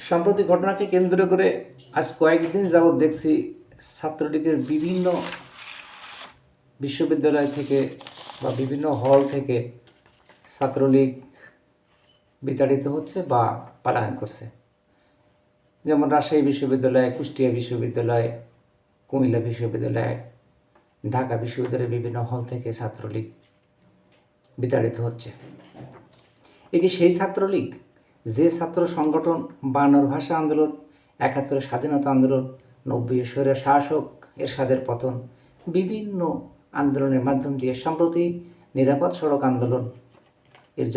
সাম্প্রতিক ঘটনাকে কেন্দ্র করে আজ কয়েকদিন যাবৎ দেখছি ছাত্রলীগের বিভিন্ন বিশ্ববিদ্যালয় থেকে বা বিভিন্ন হল থেকে ছাত্রলীগ বিতাড়িত হচ্ছে বা পলায়ন করছে। যেমন রাজশাহী বিশ্ববিদ্যালয়, কুষ্টিয়া বিশ্ববিদ্যালয়, কুমিল্লা বিশ্ববিদ্যালয়, ঢাকা বিশ্ববিদ্যালয়ের বিভিন্ন হল থেকে ছাত্রলীগ বিতাড়িত হচ্ছে। এ কি সেই ছাত্রলীগ যে ছাত্র সংগঠন 52 ভাষা আন্দোলন, 71 স্বাধীনতা আন্দোলন, 90 স্বৈর শাসক এরশাদের পতন, বিভিন্ন আন্দোলনের মাধ্যম দিয়ে সম্প্রতি নিরাপদ সড়ক আন্দোলন, এর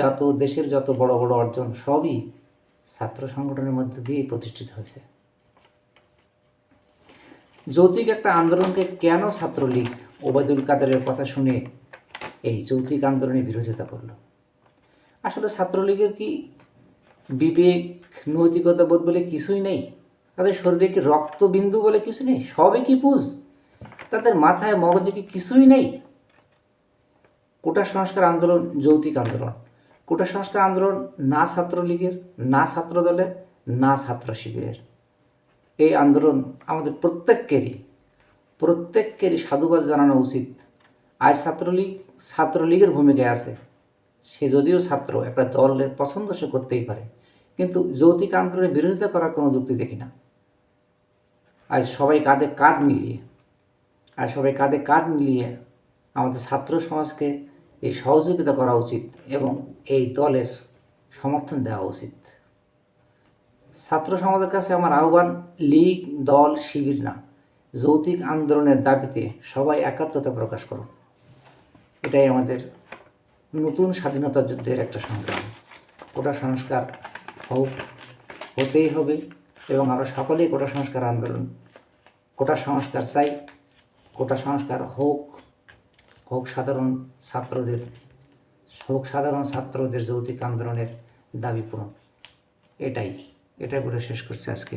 দেশের যত বড় বড় অর্জন সবই ছাত্র সংগঠনের মধ্যে দিয়ে প্রতিষ্ঠিত হয়েছে। যৌক্তিক একটা আন্দোলনকে কেন ছাত্রলীগ ওবায়দুল কাদেরের কথা শুনে এই যৌক্তিক আন্দোলনের বিরোধিতা করল? আসলে ছাত্রলীগের কি বিবেক, নৈতিকতা বোধ বলে কিছুই নেই? তাদের শরীরে কি রক্তবিন্দু বলে কিছু নেই? সবই কি পুজ? তাদের মাথায় মগজে কি কিছুই নেই? কোটা সংস্কার আন্দোলন যৌক্তিক আন্দোলন। কোটা সংস্কার আন্দোলন না ছাত্রলীগের, না ছাত্র দলের, না ছাত্র শিবিরের। এই আন্দোলন আমাদের প্রত্যেককেরই সাধুবাদ জানানো উচিত। আজ ছাত্রলীগের ভূমিকায় আছে। সে যদিও ছাত্র, একটা দলের পছন্দ সে করতেই পারে, কিন্তু যৌক্তিক আন্দোলনের বিরোধিতা করার কোনো যুক্তি দেখি না। আজ সবাই কাঁধে কাঁধ মিলিয়ে আমাদের ছাত্র সমাজকে এই সহযোগিতা করা উচিত এবং এই দলের সমর্থন দেওয়া উচিত। ছাত্র সমাজের কাছে আমার আহ্বান, লীগ, দল, শিবির না, যৌক্তিক আন্দোলনের দাবিতে সবাই একাত্মতা প্রকাশ করুন। এটাই আমাদের নতুন স্বাধীনতা যুদ্ধের একটা সংগ্রাম। কোটা সংস্কার হতেই হবে এবং আমরা সকলেই কোটা সংস্কার চাই। কোটা সংস্কার হোক সাধারণ ছাত্রদের যৌক্তিক আন্দোলনের দাবি পূরণ। এটাই বলে শেষ করছি আজকে।